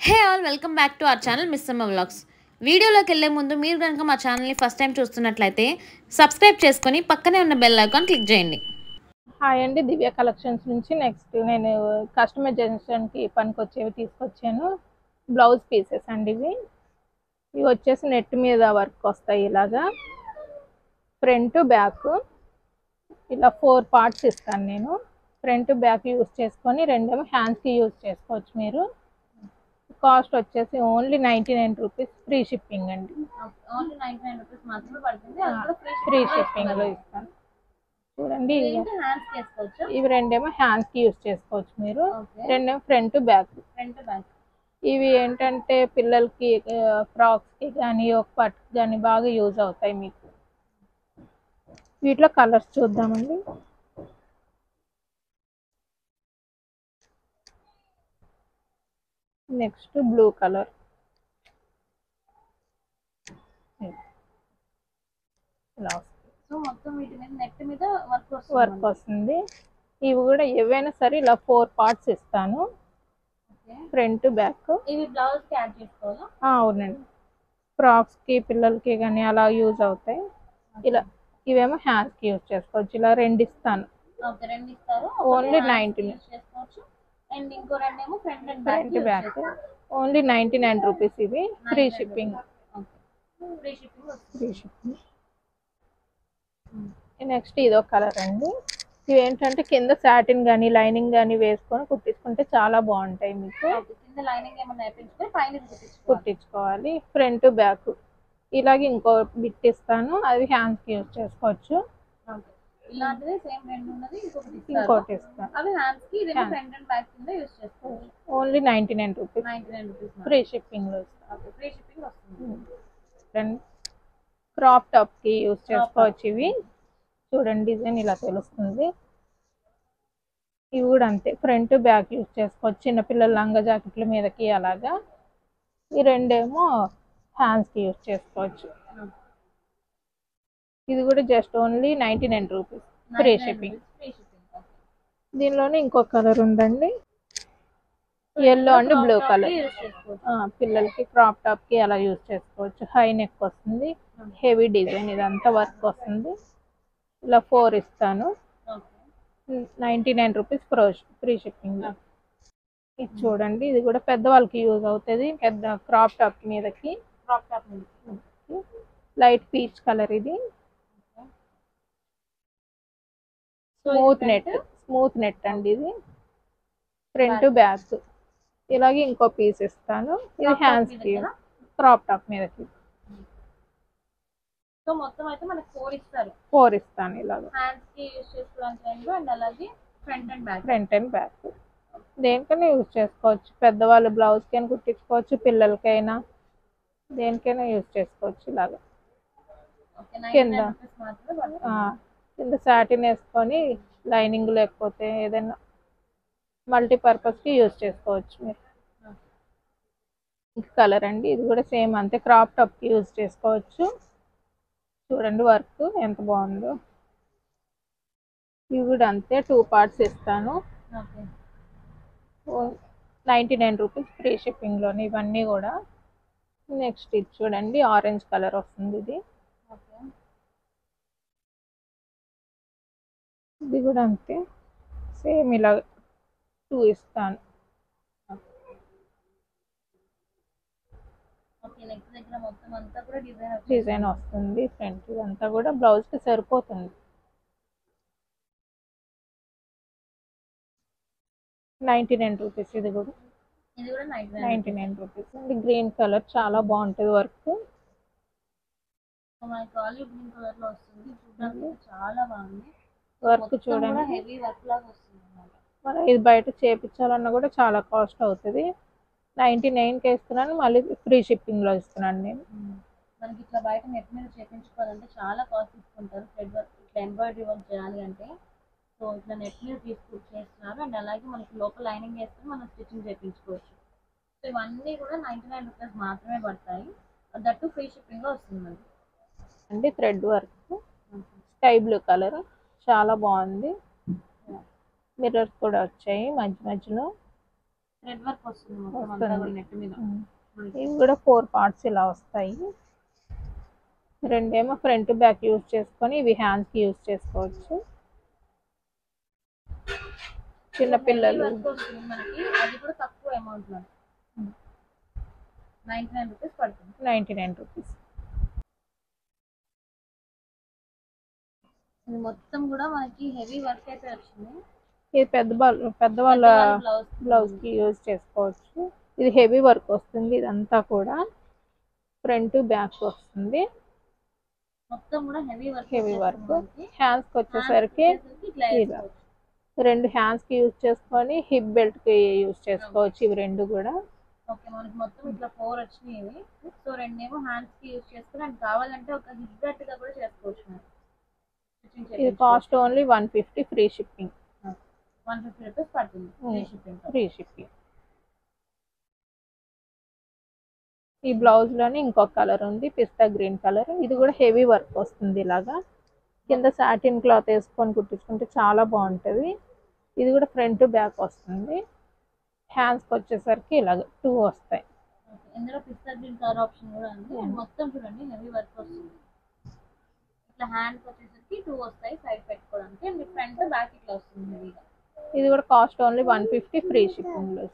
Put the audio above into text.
Hey all welcome back to our channel Missamma vlogs. వీడియోలోకి వెళ్ళే ముందు మీరు కనుక మా ఛానల్ని ఫస్ట్ టైం చూస్తున్నట్లయితే సబ్స్క్రైబ్ చేసుకొని పక్కనే ఉన్న బెల్ ఐకాన్ క్లిక్ చేయండి. హాయ్ అండి, దివ్య కలెక్షన్స్ నుంచి నెక్స్ట్ నేను కస్టమైజేషన్కి పనికొచ్చేవి తీసుకొచ్చాను. బ్లౌజ్ పీసెస్ అండి ఇవి వచ్చేసి నెట్ మీద వర్క్ వస్తాయి. ఇలాగా ఫ్రంట్ బ్యాక్ ఇలా 4 పార్ట్స్ ఇస్తాను నేను. ఫ్రంట్ బ్యాక్ యూజ్ చేసుకొని రెండేమో హ్యాండ్స్కి యూజ్ చేసుకోవచ్చు మీరు. కాస్ట్ వచ్చేసి ఓన్లీ 99 రూపీస్, ఫ్రీ షిప్పింగ్ అండి. ఓన్లీ 99 రూపీస్ మాత్రమే పడుతుంది. ఫ్రీ షిప్పింగ్లో ఇస్తాను. చూడండి, ఇవి రెండేమో హ్యాండ్స్కి యూజ్ చేసుకోవచ్చు మీరు. రెండేమో ఫ్రంట్ బ్యాక్. ఇవి ఏంటంటే పిల్లలకి ఫ్రాక్స్కి కానీ ఒక పట్టుకి కానీ బాగా యూజ్ అవుతాయి మీకు. వీటిలో కలర్స్ చూద్దామండి. నెక్స్ట్ బ్లూ కలర్, వర్క్ వస్తుంది. ఇవి కూడా ఏవైనా సరే ఇలా 4 పార్ట్స్ ఇస్తాను. Front back. ఇవి బ్లౌజ్ కి యాడ్ చేసుకోవాలా? అవునండి, ఫ్రాక్స్ కి పిల్లలకి కానీ అలా యూజ్ అవుతాయి. ఇలా ఇవేమో హ్యాండ్స్ కి యూజ్ చేసుకోవచ్చు. ఇలా 2 ఇస్తాను. ఓన్లీ 99. అండ్ ఇంకో రెండేమో front and back. Only 99 rupees. ఇవి ఫ్రీ షిప్పింగ్. నెక్స్ట్ ఇదో కలర్ అండి. ఇవి ఏంటంటే కింద సాటిన్ కానీ లైనింగ్ కానీ వేసుకొని కుట్టించుకుంటే చాలా బాగుంటాయి మీకు. కుట్టించుకోవాలి. ఫ్రంట్ బ్యాక్ ఇలాగే ఇంకో బిట్ ఇస్తాను, అది హ్యాండ్స్ కి యూజ్ చేసుకోవచ్చు. ఇంకోటి ఇస్తాను, ఓన్లీ 99 రూపీస్. ఫ్రీ షిప్పింగ్ లో ఇస్తాను. క్రాప్ టాప్ కి యూజ్ చేసుకోవచ్చు. ఇవి చూడండి, డిజైన్ ఇలా తెలుస్తుంది. ఇవి కూడా అంతే, ఫ్రంట్ బ్యాక్ యూజ్ చేసుకోవచ్చు. చిన్నపిల్లల లంగా జాకెట్ల మీదకి అలాగా. ఈ రెండేమో హ్యాండ్స్ కి యూజ్ చేసుకోవచ్చు. ఇది కూడా just only 99 rupees, free shipping. దీనిలోనే ఇంకో కలర్ ఉందండి, ఎల్లో అండ్ బ్లూ కలర్. పిల్లలకి క్రాప్ టాప్ కి అలా యూజ్ చేసుకోవచ్చు. హై నెక్ వస్తుంది, హెవీ డిజైన్, ఇదంతా వర్క్ వస్తుంది. ఇలా 4 ఇస్తాను, 99 రూపీస్ ఫ్రీ షిప్పింగ్. ఇది చూడండి, ఇది కూడా పెద్దవాళ్ళకి యూజ్ అవుతుంది. పెద్ద క్రాప్ టాప్ మీదకి. Light peach colour. ఇది స్మూత్ నెట్ అండి. ఇది ఫ్రంట్ బ్యాక్. ఇలాగే ఇంకో పీస్ ఇస్తాను, ఇది హ్యాండ్స్ కి, క్రాప్ టాప్ మీదకి. సో మొత్తం అయితే మనకి 4 ఇస్తారు. 4 ఇస్తాను. ఇలాగ హ్యాండ్స్ కి యూజ్ చేసుకోవడానికి రెండు, అండ్ అలాగే ఫ్రంట్ అండ్ బ్యాక్. దేనికైనా యూజ్ చేసుకోవచ్చు. పెద్దవాళ్ళు బ్లౌజ్ కైనా కుట్టించుకోవచ్చు, పిల్లలకైనా దేనికైనా యూజ్ చేసుకోవచ్చు. ఇలాగా కింద సాటిన్ వేసుకొని లైనింగ్ లేకపోతే ఏదైనా మల్టీపర్పస్ కి యూజ్ చేసుకోవచ్చు మీరు. ఇంక కలర్ అండి, ఇది కూడా సేమ్ అంతే, క్రాప్ టాప్ కి యూజ్ చేసుకోవచ్చు. చూడండి వర్క్ ఎంత బాగుందో. ఇవి కూడా అంతే, 2 పార్ట్స్ ఇస్తాను. 99 రూపీస్, ఫ్రీ షిప్పింగ్ లోని ఇవన్నీ కూడా. నెక్స్ట్ ఇది చూడండి, ఆరెంజ్ కలర్ వస్తుంది. ఇది కూడా అంతే, సేమ్ ఇలా 2 ఇస్తాను. డిజైన్ వస్తుంది ఫ్రంట్. ఇదంతా కూడా బ్లౌజ్ కి సరిపోతుంది. 99 రూపీస్. ఇది కూడా 99 రూపీస్ అండి. గ్రీన్ కలర్ చాలా బాగుంటుంది వర్క్. వర్క్ చూడండి, మనం ఇది బయట చేపించాలన్నా కూడా చాలా కాస్ట్ అవుతుంది. 99కి ఇస్తున్నాను, మళ్ళీ ఫ్రీ షిప్పింగ్ లో ఇస్తున్నాను నేను. మనకి ఇట్లా బయట నెట్ మీద చేయించుకోవాలంటే చాలా కాస్ట్ తీసుకుంటారు. థ్రెడ్ వర్క్, ఇట్లా ఎంబ్రాయిడరీ వర్క్ చేయాలి అంటే. సో ఇట్లా నెట్ మీద చేస్తున్నారు. అండ్ అలాగే మనకి లోపల లైనింగ్ వేసుకుని మనం స్టిచ్చింగ్ చేయించుకోవచ్చు. సో ఇవన్నీ కూడా 99 రూపీస్ మాత్రమే పడతాయి. దట్టు ఫ్రీ షిప్పింగ్ లో వస్తుంది మనకి. అంటే thread work, sky blue colour చాలా బాగుంది. మిర్రర్స్ కూడా వచ్చాయి మధ్య మధ్యలో. థ్రెడ్ వర్క్ వస్తుంది మొత్తం అంతా కూడా వస్తుంది. నెట్ మీద. ఇవి కూడా 4 పార్ట్స్ ఇలా వస్తాయి. రెండేమో ఫ్రంట్ బ్యాక్ యూజ్ చేసుకొని ఇవి హ్యాండ్స్కి యూజ్ చేసుకోవచ్చు. చిన్నపిల్లలు వర్క్ వస్తుంది మనకి, అది కూడా తక్కువ అమౌంట్ లో 99 రూపీస్ పడుతుంది. 99 రూపీస్. ఇది మొత్తం కూడా మనకి హెవీ వర్క్ అయితే వచ్చింది. ఇది పెద్దవాళ్ళ బ్లౌజ్ కి యూజ్ చేసుకోవచ్చు. ఇది హెవీ వర్క్ వస్తుంది. ఇదంతా కూడా ఫ్రంట్ బ్యాక్ వస్తుంది. మొత్తం కూడా హెవీ వర్క్. హ్యాండ్స్ కి వచ్చేసరికి ఇలా 2 హ్యాండ్స్ కి యూజ్ చేసుకొని హిప్ బెల్ట్ కి యూజ్ చేసుకోవచ్చు. ఇవి రెండు కూడా ఓకే. మనకి మొత్తం ఇట్లా 4 వచ్చినాయి ఇవి. సో రెండేమో హ్యాండ్స్ కి యూజ్ చేసుకుని అండ్ కావాలంటే ఒక హిప్ బెల్ట్ గా కూడా చేసుకోవచ్చు. ఇది cost only 150 free shipping. 150 rupees పడుతుంది ఫ్రీ షిప్పింగ్. ఈ బ్లౌజ్ లోనే ఇంకొక కలర్ ఉంది, పిస్తా గ్రీన్ కలర్. ఇది కూడా హెవీ వర్క్ వస్తుంది. ఇలాగా కింద సాటిన్ క్లాత్ వేసుకొని కుట్టించుకుంటే చాలా బాగుంటుంది. ఇది కూడా ఫ్రంట్ బ్యాక్ వస్తుంది. హ్యాండ్స్కి వచ్చేసరికి ఇలాగ 2 వస్తాయి. ఇందులో పిస్తా గ్రీన్ కలర్ ఆప్షన్ కూడా ఉంది. మొత్తం చూడండి హెవీ వర్క్ వస్తుంది. ఇట్లా హ్యాండ్స్ వచ్చేసరికి 2 వస్తాయి సైడ్ పెట్టుకోవడానికి. అండ్ ఫ్రంట్ బ్యాక్ ఇట్లా వస్తుంది హెవీగా. ఇది కూడా కాస్ట్ ఓన్లీ 150 ఫ్రీ షిప్పింగ్ లో.